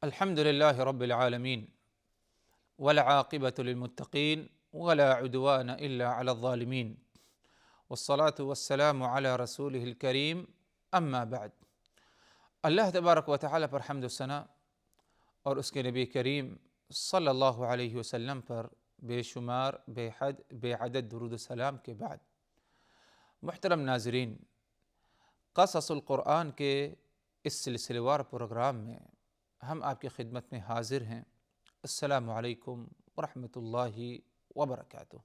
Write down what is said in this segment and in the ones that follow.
الحمد لله رب العالمين والعاقبة للمتقين ولا عدوان إلا على الظالمين والصلاة والسلام على رسوله الكريم اما بعد۔ اللہ تبارک و تعالیٰ پر حمد و ثنا اور اس کے نبی کریم صلی اللہ علیہ وسلم پر بے شمار بے حد بے عدد درود و سلام کے بعد، محترم ناظرین، قصص القرآن کے اس سلسلہ وار پروگرام میں ہم آپ کی خدمت میں حاضر ہیں۔ السلام علیکم ورحمۃ اللہ وبرکاتہ۔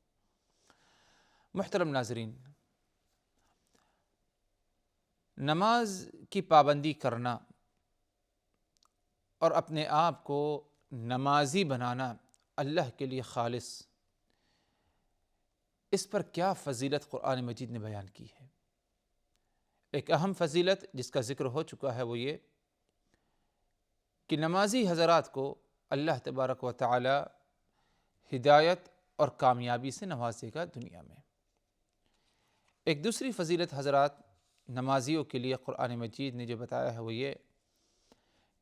محترم ناظرین، نماز کی پابندی کرنا اور اپنے آپ کو نمازی بنانا اللہ کے لیے خالص، اس پر کیا فضیلت قرآن مجید نے بیان کی ہے۔ ایک اہم فضیلت جس کا ذکر ہو چکا ہے وہ یہ کہ نمازی حضرات کو اللہ تبارک و تعالی ہدایت اور کامیابی سے نوازے گا دنیا میں۔ ایک دوسری فضیلت حضرات نمازیوں کے لیے قرآن مجید نے جو بتایا ہے وہ یہ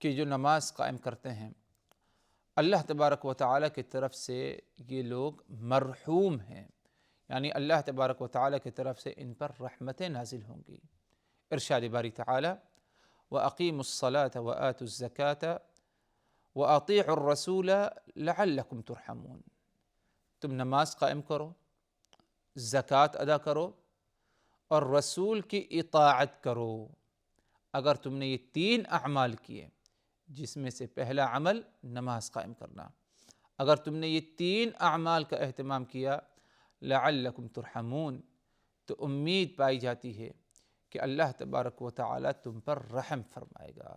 کہ جو نماز قائم کرتے ہیں اللہ تبارک و تعالی کی طرف سے یہ لوگ مرحوم ہیں، یعنی اللہ تبارک و تعالی کی طرف سے ان پر رحمتیں نازل ہوں گی۔ ارشاد باری تعالی وَأَقِيمُوا الصَّلَاةَ وَآتُوا الزَّكَاةَ وَأَطِيعُوا الرَّسُولَ لَعَلَّكُمْ تُرْحَمُونَ۔ تم نماز قائم کرو، زکوٰۃ ادا کرو اور رسول کی اطاعت کرو۔ اگر تم نے یہ تین اعمال کیے، جس میں سے پہلا عمل نماز قائم کرنا، اگر تم نے یہ تین اعمال کا اہتمام کیا لعلکم ترحمون، تو امید پائی جاتی ہے کہ اللہ تبارک و تعالی تم پر رحم فرمائے گا۔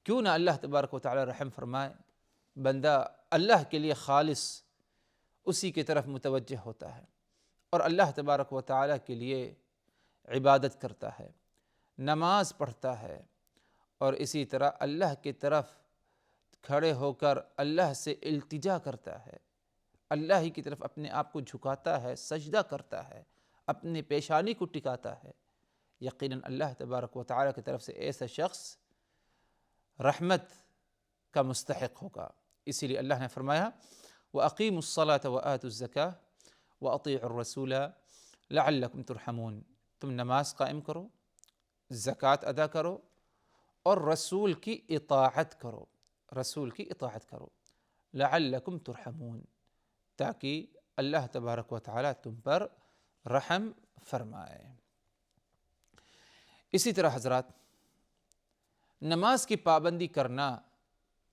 کیوں نہ اللہ تبارک و تعالی رحم فرمائے؟ بندہ اللہ کے لیے خالص اسی کی طرف متوجہ ہوتا ہے اور اللہ تبارک و تعالی کے لیے عبادت کرتا ہے، نماز پڑھتا ہے، اور اسی طرح اللہ کی طرف کھڑے ہو کر اللہ سے التجا کرتا ہے، اللہ ہی کی طرف اپنے آپ کو جھکاتا ہے، سجدہ کرتا ہے، اپنے پیشانی کو ٹکاتا ہے۔ یقیناً اللہ تبارک و تعالی کی طرف سے ایسا شخص رحمت کا مستحق ہوگا۔ اسی لیے اللہ نے فرمایا وَأَقِيمُوا الصَّلَاةَ وَآتُوا الزَّكَاةَ وَأَطِيعُوا الرَّسُولَ لَعَلَّكُمْ تُرْحَمُونَ۔ تم نماز قائم کرو، زکوٰۃ ادا کرو اور رسول کی اطاعت کرو، رسول کی اطاعت کرو، لعلکم ترحمون، تاکہ اللہ تبارک و تعالی تم پر رحم فرمائے۔ اسی طرح حضرات نماز کی پابندی کرنا،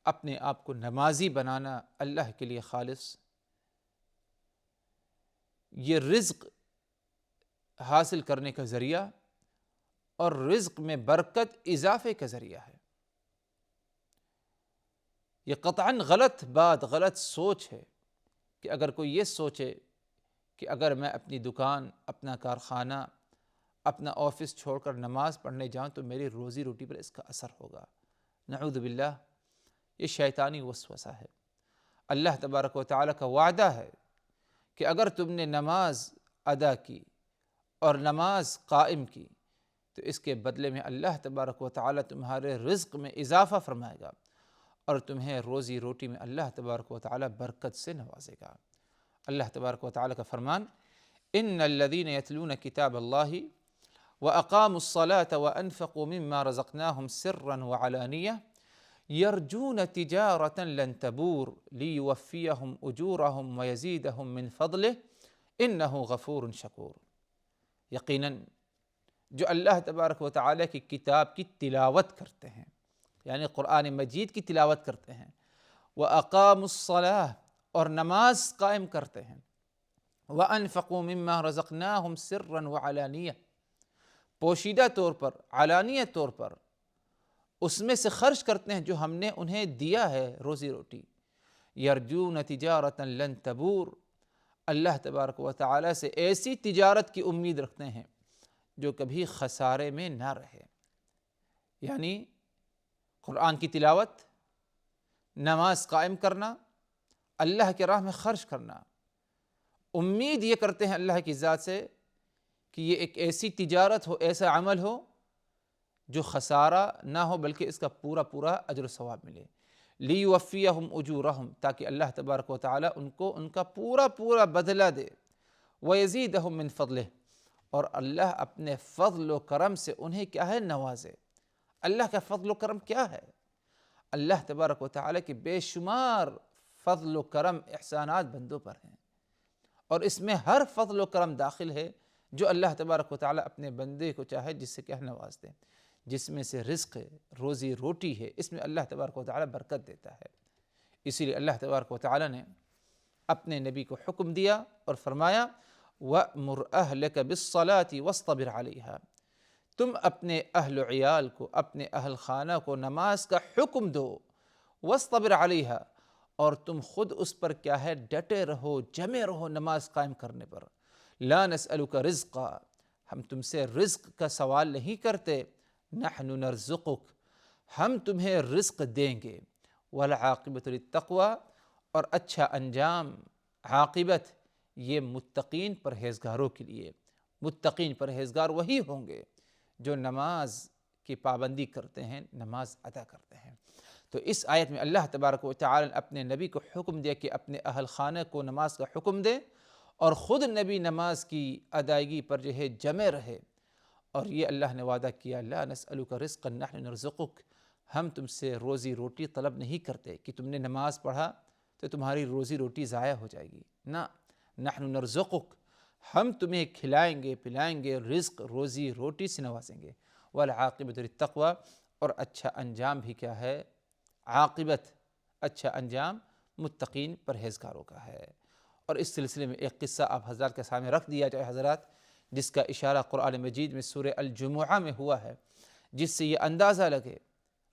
اپنے آپ کو نمازی بنانا اللہ کے لیے خالص، یہ رزق حاصل کرنے کا ذریعہ اور رزق میں برکت اضافے کا ذریعہ ہے۔ یہ قطعاً غلط بات، غلط سوچ ہے کہ اگر کوئی یہ سوچے کہ اگر میں اپنی دکان، اپنا کارخانہ، اپنا آفس چھوڑ کر نماز پڑھنے جاؤں تو میری روزی روٹی پر اس کا اثر ہوگا، نعوذ باللہ، یہ شیطانی وسوسہ ہے۔ اللہ تبارک و تعالیٰ کا وعدہ ہے کہ اگر تم نے نماز ادا کی اور نماز قائم کی تو اس کے بدلے میں اللہ تبارک و تعالیٰ تمہارے رزق میں اضافہ فرمائے گا اور تمہیں روزی روٹی میں اللہ تبارک و تعالیٰ برکت سے نوازے گا۔ اللہ تبارک و تعالیٰ کا فرمان ان الذین یتلون کتاب اللہ واقاموا الصلاة وانفقوا مما رزقناهم سرا وعلانیہ یرجون تجارۃ لن تبور لیوفیہم اجورہم ویزیدہم من فضلہ انہ غفور شکور۔ یقیناً جو اللہ تبارک و تعالیٰ کی کتاب کی تلاوت کرتے ہیں، یعنی قرآن مجید کی تلاوت کرتے ہیں، وَأَقَامُوا الصَّلَاةَ اور نماز قائم کرتے ہیں، وَأَنفَقُوا مِمَّا رَزَقْنَاهُمْ سِرًّا وَعَلَانِيَةً پوشیدہ طور پر، علانیہ طور پر اس میں سے خرچ کرتے ہیں جو ہم نے انہیں دیا ہے روزی روٹی، یرجون تجارۃ لن تبور، اللہ تبارک و تعالیٰ سے ایسی تجارت کی امید رکھتے ہیں جو کبھی خسارے میں نہ رہے۔ یعنی قرآن کی تلاوت، نماز قائم کرنا، اللہ کے راہ میں خرچ کرنا، امید یہ کرتے ہیں اللہ کی ذات سے کہ یہ ایک ایسی تجارت ہو، ایسا عمل ہو جو خسارہ نہ ہو بلکہ اس کا پورا پورا اجر و ثواب ملے۔ لیوفیہم اجورہم، تاکہ اللہ تبارک و تعالیٰ ان کو ان کا پورا پورا بدلہ دے، ویزیدہم من فضلہ، اور اللہ اپنے فضل و کرم سے انہیں کیا ہے نوازے۔ اللہ کا فضل و کرم کیا ہے؟ اللہ تبارک و تعالیٰ کے بے شمار فضل و کرم احسانات بندوں پر ہیں، اور اس میں ہر فضل و کرم داخل ہے جو اللہ تبارک و تعالیٰ اپنے بندے کو چاہے جس سے کیا نواز دے۔ جس میں سے رزق ہے، روزی روٹی ہے، اس میں اللہ تبارک و تعالیٰ برکت دیتا ہے۔ اسی لیے اللہ تبارک و تعالیٰ نے اپنے نبی کو حکم دیا اور فرمایا وَأْمُرْ أَهْلَكَ بِالصَّلَاةِ وَاصْطَبِرْ عَلَيْهَا، تم اپنے اہل و عیال کو، اپنے اہل خانہ کو نماز کا حکم دو، وَاصْطَبِرْ عَلَيْهَا، اور تم خود اس پر کیا ہے ڈٹے رہو، جمے رہو نماز قائم کرنے پر۔ لَا نَسْأَلُكَ رِزْقًا، ہم تم سے رزق کا سوال نہیں کرتے، نحن نرزقک، ہم تمہیں رزق دیں گے، والعاقبۃ للتقویٰ، اور اچھا انجام، عاقبت، یہ متقین پرہیزگاروں کے لیے۔ متقین پرہیزگار وہی ہوں گے جو نماز کی پابندی کرتے ہیں، نماز ادا کرتے ہیں۔ تو اس آیت میں اللہ تبارک و تعالی نے اپنے نبی کو حکم دیا کہ اپنے اہل خانہ کو نماز کا حکم دے، اور خود نبی نماز کی ادائیگی پر جو ہے جمے رہے، اور یہ اللہ نے وعدہ کیا لا نسألک رزقا نحن نرزقک، ہم تم سے روزی روٹی طلب نہیں کرتے کہ تم نے نماز پڑھا تو تمہاری روزی روٹی ضائع ہو جائے گی، نہ، نحن نرزقک، ہم تمہیں کھلائیں گے پلائیں گے، رزق روزی روٹی سے نوازیں گے، والعاقبۃ للتقویٰ، اور اچھا انجام بھی کیا ہے؟ عاقبت، اچھا انجام متقین پرہیزگاروں کا ہے۔ اور اس سلسلے میں ایک قصہ آپ حضرات کے سامنے رکھ دیا جائے حضرات، جس کا اشارہ قرآن مجید میں سورہ الجمعہ میں ہوا ہے، جس سے یہ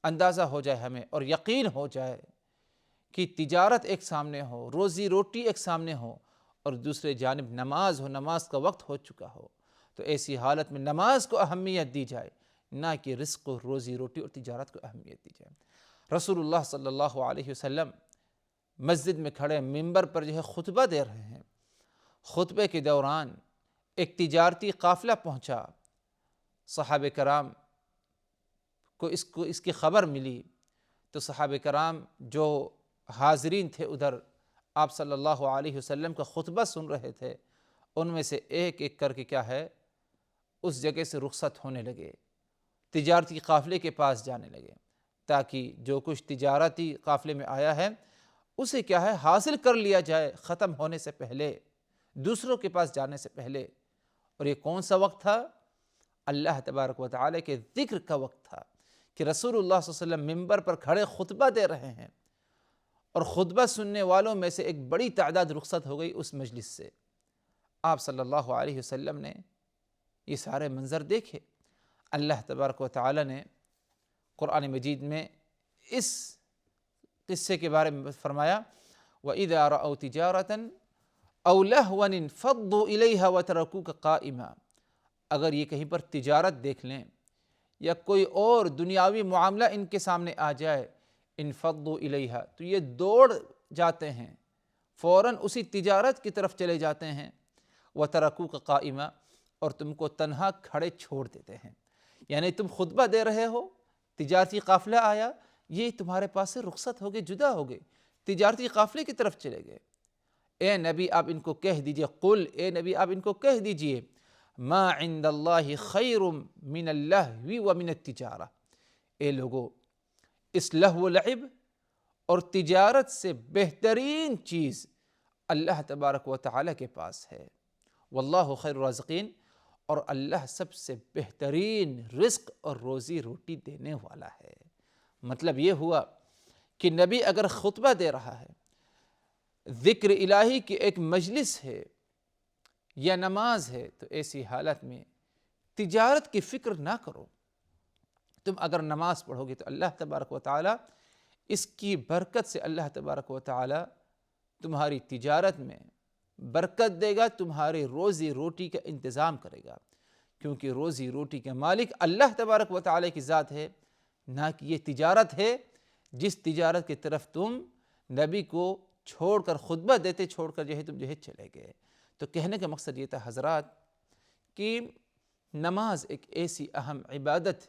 اندازہ ہو جائے ہمیں اور یقین ہو جائے کہ تجارت ایک سامنے ہو، روزی روٹی ایک سامنے ہو، اور دوسرے جانب نماز ہو، نماز کا وقت ہو چکا ہو، تو ایسی حالت میں نماز کو اہمیت دی جائے، نہ کہ رزق و روزی روٹی اور تجارت کو اہمیت دی جائے۔ رسول اللہ صلی اللہ علیہ وسلم مسجد میں کھڑے ممبر پر جو ہے خطبہ دے رہے ہیں، خطبے کے دوران ایک تجارتی قافلہ پہنچا، صحابہ کرام کو اس کی خبر ملی، تو صحابہ کرام جو حاضرین تھے ادھر آپ صلی اللہ علیہ وسلم کا خطبہ سن رہے تھے، ان میں سے ایک ایک کر کے کیا ہے اس جگہ سے رخصت ہونے لگے، تجارتی قافلے کے پاس جانے لگے، تاکہ جو کچھ تجارتی قافلے میں آیا ہے اسے کیا ہے حاصل کر لیا جائے ختم ہونے سے پہلے، دوسروں کے پاس جانے سے پہلے۔ اور یہ کون سا وقت تھا؟ اللہ تبارک و تعالی کے ذکر کا وقت تھا، کہ رسول اللہ صلی اللہ علیہ وسلم ممبر پر کھڑے خطبہ دے رہے ہیں، اور خطبہ سننے والوں میں سے ایک بڑی تعداد رخصت ہو گئی اس مجلس سے۔ آپ صلی اللہ علیہ وسلم نے یہ سارے منظر دیکھے۔ اللہ تبارک و تعالی نے قرآن مجید میں اس قصے کے بارے میں فرمایا وَإِذَا رَأَوْا تِجَارَةً أَوْ لَهْوًا انفضوا إِلَيْهَا وَتَرَكُوكَ قَائِمًا، اگر یہ کہیں پر تجارت دیکھ لیں یا کوئی اور دنیاوی معاملہ ان کے سامنے آ جائے، انفضوا إِلَيْهَا، تو یہ دوڑ جاتے ہیں، فوراً اسی تجارت کی طرف چلے جاتے ہیں، وَتَرَكُوكَ قَائِمًا، اور تم کو تنہا کھڑے چھوڑ دیتے ہیں۔ یعنی تم خطبہ دے رہے ہو، تجارتی قافلہ آیا، یہ تمہارے پاس سے رخصت ہو گئے، جدا ہو گئے، تجارتی قافلے کی طرف چلے گئے۔ اے نبی آپ ان کو کہہ دیجئے، قل، اے نبی آپ ان کو کہہ دیجئے، ما عند اللہ خیر من اللہو ومن التجارہ، اے لوگو اس لہو و لعب اور تجارت سے بہترین چیز اللہ تبارک و تعالی کے پاس ہے، واللہ خیر الرازقین، اور اللہ سب سے بہترین رزق اور روزی روٹی دینے والا ہے۔ مطلب یہ ہوا کہ نبی اگر خطبہ دے رہا ہے، ذکر الہی کی ایک مجلس ہے یا نماز ہے، تو ایسی حالت میں تجارت کی فکر نہ کرو۔ تم اگر نماز پڑھو گے تو اللہ تبارک و تعالی اس کی برکت سے اللہ تبارک و تعالی تمہاری تجارت میں برکت دے گا، تمہاری روزی روٹی کا انتظام کرے گا، کیونکہ روزی روٹی کے مالک اللہ تبارک و تعالی کی ذات ہے، نہ کہ یہ تجارت ہے جس تجارت کی طرف تم نبی کو چھوڑ کر خطبہ دیتے چھوڑ کر جو ہے تم جو ہے چلے گئے۔ تو کہنے کا مقصد یہ تھا حضرات کہ نماز ایک ایسی اہم عبادت،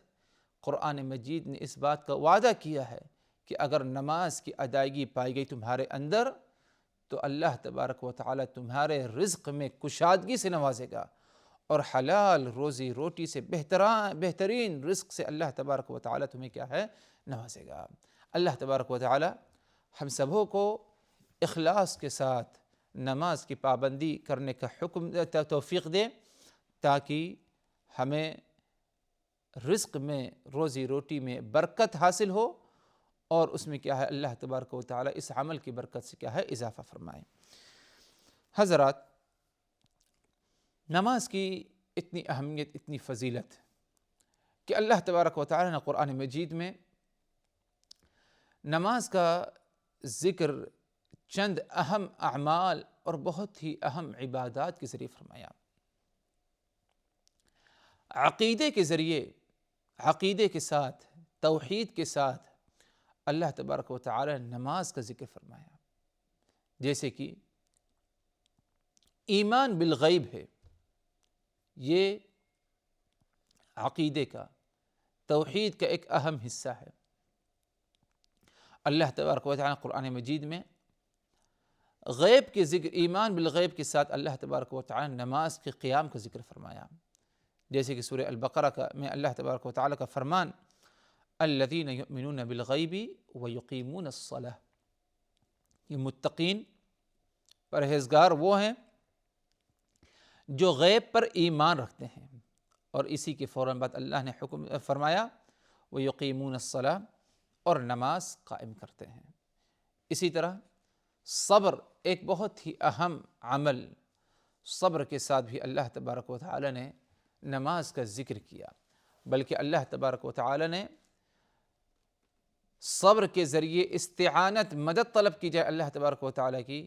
قرآن مجید نے اس بات کا وعدہ کیا ہے کہ اگر نماز کی ادائیگی پائی گئی تمہارے اندر تو اللہ تبارک و تعالیٰ تمہارے رزق میں کشادگی سے نوازے گا، اور حلال روزی روٹی سے بہترین رزق سے اللہ تبارک و تعالیٰ تمہیں کیا ہے نوازے گا۔ اللہ تبارک و تعالیٰ ہم سبوں کو اخلاص کے ساتھ نماز کی پابندی کرنے کا حکم توفیق دے، تاکہ ہمیں رزق میں روزی روٹی میں برکت حاصل ہو، اور اس میں کیا ہے اللہ تبارک و تعالیٰ اس عمل کی برکت سے کیا ہے اضافہ فرمائے۔ حضرات، نماز کی اتنی اہمیت، اتنی فضیلت کہ اللہ تبارک و تعالیٰ نے قرآن مجید میں نماز کا ذکر چند اہم اعمال اور بہت ہی اہم عبادات کے ذریعے فرمایا۔ عقیدے کے ذریعے، عقیدے کے ساتھ، توحید کے ساتھ اللہ تبارک و تعالیٰ نے نماز کا ذکر فرمایا، جیسے کہ ایمان بالغیب ہے، یہ عقیدے کا، توحید کا ایک اہم حصہ ہے۔ اللہ تبارک و تعالیٰ نے قرآن مجید میں غیب کے ذکر، ایمان بالغیب کے ساتھ اللہ تبارک و تعالیٰ نے نماز کے قیام کا ذکر فرمایا، جیسے کہ سورہ البقرہ میں اللہ تبارک و تعالیٰ کا فرمان الذین یؤمنون بالغیب ویقیمون الصلاۃ، یہ متقین پرہیزگار وہ ہیں جو غیب پر ایمان رکھتے ہیں، اور اسی کے فوراً بعد اللہ نے حکم فرمایا ویقیمون الصلاۃ، اور نماز قائم کرتے ہیں۔ اسی طرح صبر ایک بہت ہی اہم عمل، صبر کے ساتھ بھی اللہ تبارک و تعالیٰ نے نماز کا ذکر کیا، بلکہ اللہ تبارک و تعالیٰ نے صبر کے ذریعے استعانت، مدد طلب کی جائے اللہ تبارک و تعالیٰ کی،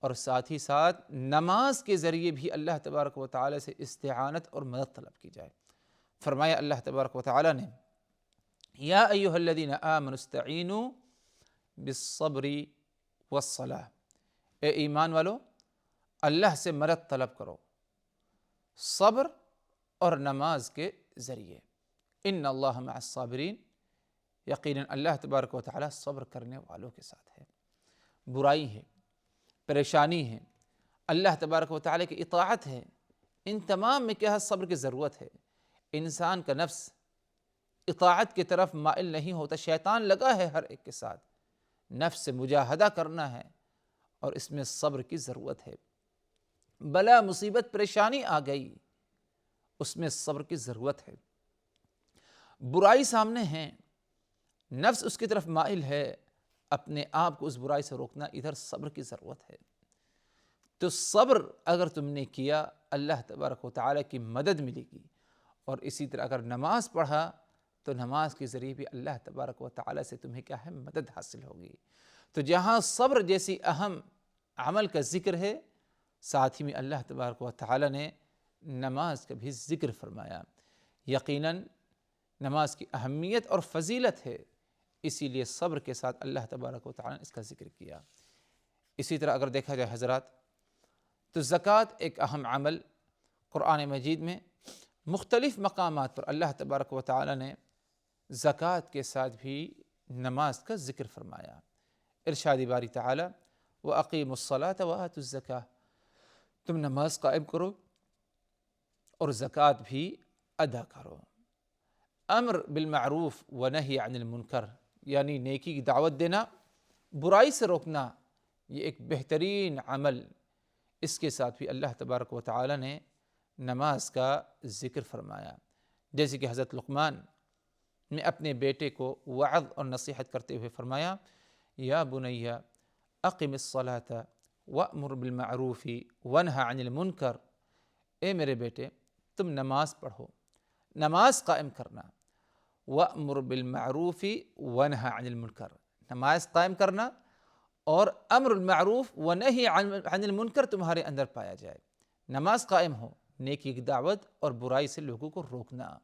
اور ساتھ ہی ساتھ نماز کے ذریعے بھی اللہ تبارک و تعالیٰ سے استعانت اور مدد طلب کی جائے۔ فرمایا اللہ تبارک و تعالیٰ نے یا ایھا الذین آمنوا استعینوا بالصبر والصلاۃ، اے ایمان والو اللہ سے مدد طلب کرو صبر اور نماز کے ذریعے۔ ان اللہ مع الصابرین، یقیناً اللہ تبارک و تعالیٰ صبر کرنے والوں کے ساتھ ہے۔ برائی ہے، پریشانی ہے، اللہ تبارک و تعالیٰ کی اطاعت ہے، ان تمام میں کیا ہے صبر کی ضرورت ہے۔ انسان کا نفس اطاعت کی طرف مائل نہیں ہوتا، شیطان لگا ہے ہر ایک کے ساتھ، نفس سے مجاہدہ کرنا ہے، اور اس میں صبر کی ضرورت ہے۔ بلا مصیبت پریشانی آ گئی، اس میں صبر کی ضرورت ہے۔ برائی سامنے ہے، نفس اس کی طرف مائل ہے، اپنے آپ کو اس برائی سے روکنا، ادھر صبر کی ضرورت ہے۔ تو صبر اگر تم نے کیا اللہ تبارک و تعالیٰ کی مدد ملے گی، اور اسی طرح اگر نماز پڑھا تو نماز کے ذریعے بھی اللہ تبارک و تعالیٰ سے تمہیں کیا ہے مدد حاصل ہوگی۔ تو جہاں صبر جیسی اہم عمل کا ذکر ہے، ساتھ ہی میں اللہ تبارک و تعالیٰ نے نماز کا بھی ذکر فرمایا۔ یقیناً نماز کی اہمیت اور فضیلت ہے، اسی لیے صبر کے ساتھ اللہ تبارک و تعالیٰ نے اس کا ذکر کیا۔ اسی طرح اگر دیکھا جائے حضرات، تو زکوٰۃ ایک اہم عمل، قرآن مجید میں مختلف مقامات پر اللہ تبارک و تعالیٰ نے زکوٰۃ کے ساتھ بھی نماز کا ذکر فرمایا۔ ارشاد باری تعالیٰ وَأَقِیمُوا الصَّلَاةَ وَآتُوا الزَّکَاةَ، تم نماز قائم کرو اور زکوٰۃ بھی ادا کرو۔ امر بالمعروف ونہی عن المنکر، یعنی نیکی کی دعوت دینا، برائی سے روکنا، یہ ایک بہترین عمل، اس کے ساتھ بھی اللہ تبارک و تعالیٰ نے نماز کا ذکر فرمایا۔ جیسے کہ حضرت لقمان نے اپنے بیٹے کو وعظ اور نصیحت کرتے ہوئے فرمایا یا بنی اقم الصلاۃ وامر بالمعروف ونہ عن المنکر، اے میرے بیٹے تم نماز پڑھو، نماز قائم کرنا، وامر بالمعروف ونہ عن المنکر، نماز قائم کرنا اور امر المعروف ونہی عن المنکر تمہارے اندر پایا جائے۔ نماز قائم ہو، نیکی کی دعوت اور برائی سے لوگوں کو روکنا،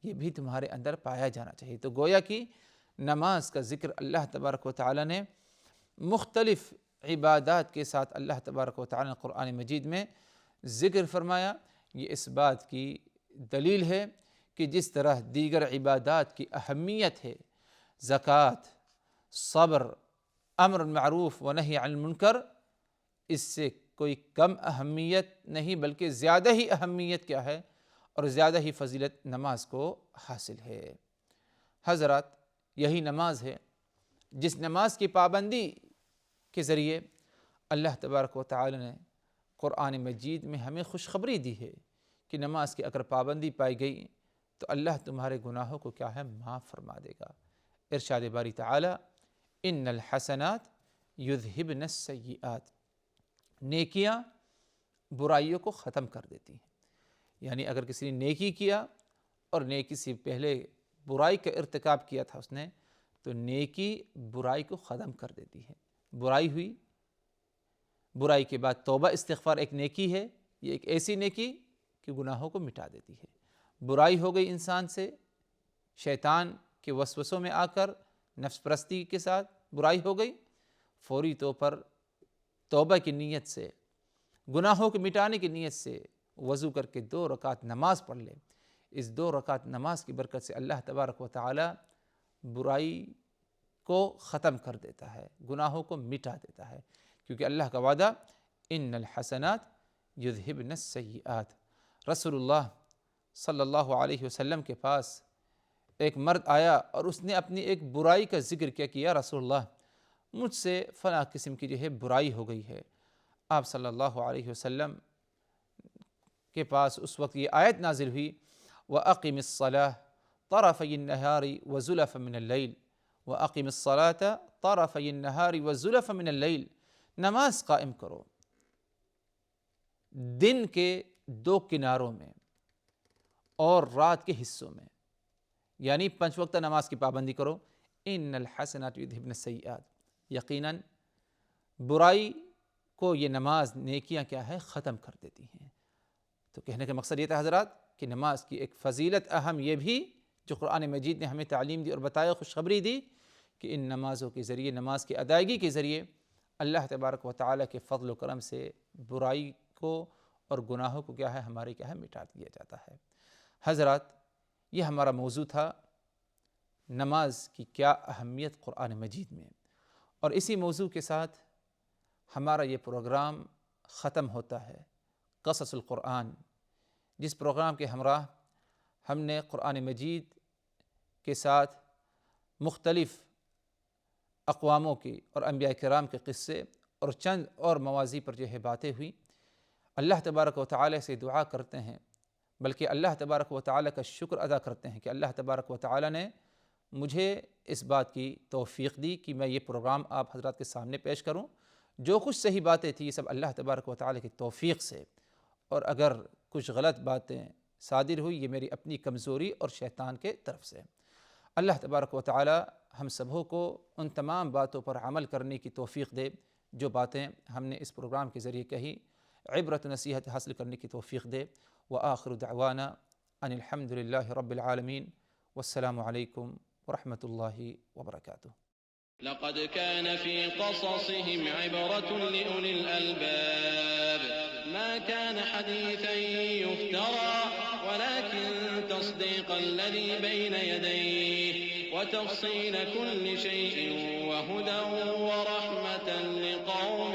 یہ بھی تمہارے اندر پایا جانا چاہیے۔ تو گویا کہ نماز کا ذکر اللہ تبارک و تعالیٰ نے مختلف عبادات کے ساتھ اللہ تبارک و تعالیٰ نے قرآن مجید میں ذکر فرمایا۔ یہ اس بات کی دلیل ہے کہ جس طرح دیگر عبادات کی اہمیت ہے، زکوٰۃ، صبر، امر بالمعروف و نہی عن المنکر، اس سے کوئی کم اہمیت نہیں بلکہ زیادہ ہی اہمیت کیا ہے اور زیادہ ہی فضیلت نماز کو حاصل ہے۔ حضرات، یہی نماز ہے جس نماز کی پابندی کے ذریعے اللہ تبارک و تعالی نے قرآن مجید میں ہمیں خوشخبری دی ہے کہ نماز کی اگر پابندی پائی گئی تو اللہ تمہارے گناہوں کو کیا ہے، معاف فرما دے گا۔ ارشاد باری تعالی، ان الحسنات یذہبن السیئات، نیکیاں برائیوں کو ختم کر دیتی ہیں۔ یعنی اگر کسی نے نیکی کیا اور نیکی سے پہلے برائی کا ارتکاب کیا تھا اس نے، تو نیکی برائی کو ختم کر دیتی ہے۔ برائی ہوئی، برائی کے بعد توبہ استغفار ایک نیکی ہے، یہ ایک ایسی نیکی کہ گناہوں کو مٹا دیتی ہے۔ برائی ہو گئی انسان سے، شیطان کے وسوسوں میں آ کر نفس پرستی کے ساتھ برائی ہو گئی، فوری طور پر توبہ کی نیت سے، گناہوں کو مٹانے کی نیت سے وضو کر کے 2 رکعت نماز پڑھ لے۔ اس 2 رکعت نماز کی برکت سے اللہ تبارک و تعالی برائی کو ختم کر دیتا ہے، گناہوں کو مٹا دیتا ہے، کیونکہ اللہ کا وعدہ ان الحسنات یذہبن السیئات۔ رسول اللہ صلی اللہ علیہ وسلم کے پاس ایک مرد آیا اور اس نے اپنی ایک برائی کا ذکر کیا کہ یا رسول اللہ، مجھ سے فلاں قسم کی جو ہے برائی ہو گئی ہے۔ آپ صلی اللہ علیہ وسلم کے پاس اس وقت یہ آیت نازل ہوئی، وَأَقِمِ الصَّلَاةَ طَرَفَيِ النَّهَارِ وَزُلَفًا مِنَ اللَّيْلِ، وَأَقِمِ الصَّلَاةَ طَرَفَيِ النَّهَارِ وَزُلَفًا مِنَ اللَّيْلِ، نماز قائم کرو دن کے 2 کناروں میں اور رات کے حصوں میں، یعنی 5 وقتہ نماز کی پابندی کرو۔ ان الحسنات یذہبن السیئات، یقیناً برائی کو یہ نماز، نیکیاں کیا ہے، ختم کر دیتی ہیں۔ تو کہنے کا مقصد یہ تھا حضرات کہ نماز کی ایک فضیلت اہم یہ بھی جو قرآن مجید نے ہمیں تعلیم دی اور بتایا، خوشخبری دی کہ ان نمازوں کے ذریعے، نماز کی ادائیگی کے ذریعے اللہ تبارک و تعالیٰ کے فضل و کرم سے برائی کو اور گناہوں کو کیا ہے، ہمارے کیا ہے، مٹا دیا جاتا ہے۔ حضرات، یہ ہمارا موضوع تھا، نماز کی کیا اہمیت قرآن مجید میں، اور اسی موضوع کے ساتھ ہمارا یہ پروگرام ختم ہوتا ہے، قصص القرآن، جس پروگرام کے ہمراہ ہم نے قرآن مجید کے ساتھ مختلف اقواموں کی اور انبیاء کرام کے قصے اور چند اور مواضیع پر جو ہے باتیں ہوئی۔ اللہ تبارک و تعالی سے دعا کرتے ہیں، بلکہ اللہ تبارک و تعالی کا شکر ادا کرتے ہیں کہ اللہ تبارک و تعالی نے مجھے اس بات کی توفیق دی کہ میں یہ پروگرام آپ حضرات کے سامنے پیش کروں۔ جو کچھ صحیح باتیں تھیں یہ سب اللہ تبارک و تعالی کی توفیق سے، اور اگر کچھ غلط باتیں صادر ہوئی یہ میری اپنی کمزوری اور شیطان کے طرف سے۔ اللہ تبارک و تعالی ہم سبوں کو ان تمام باتوں پر عمل کرنے کی توفیق دے جو باتیں ہم نے اس پروگرام کے ذریعے کہی، عبرت نصیحت حاصل کرنے کی توفیق دے۔ وآخر دعوانا ان الحمد للہ رب العالمین، والسلام علیکم ورحمۃ اللہ وبرکاتہ۔ لقد كان في قصصهم عبرة لأولي الألباب ما كان حديثا يفترى ولكن تصديق الذي بين يديه وتفصيل كل شيء وهدى ورحمة لقوم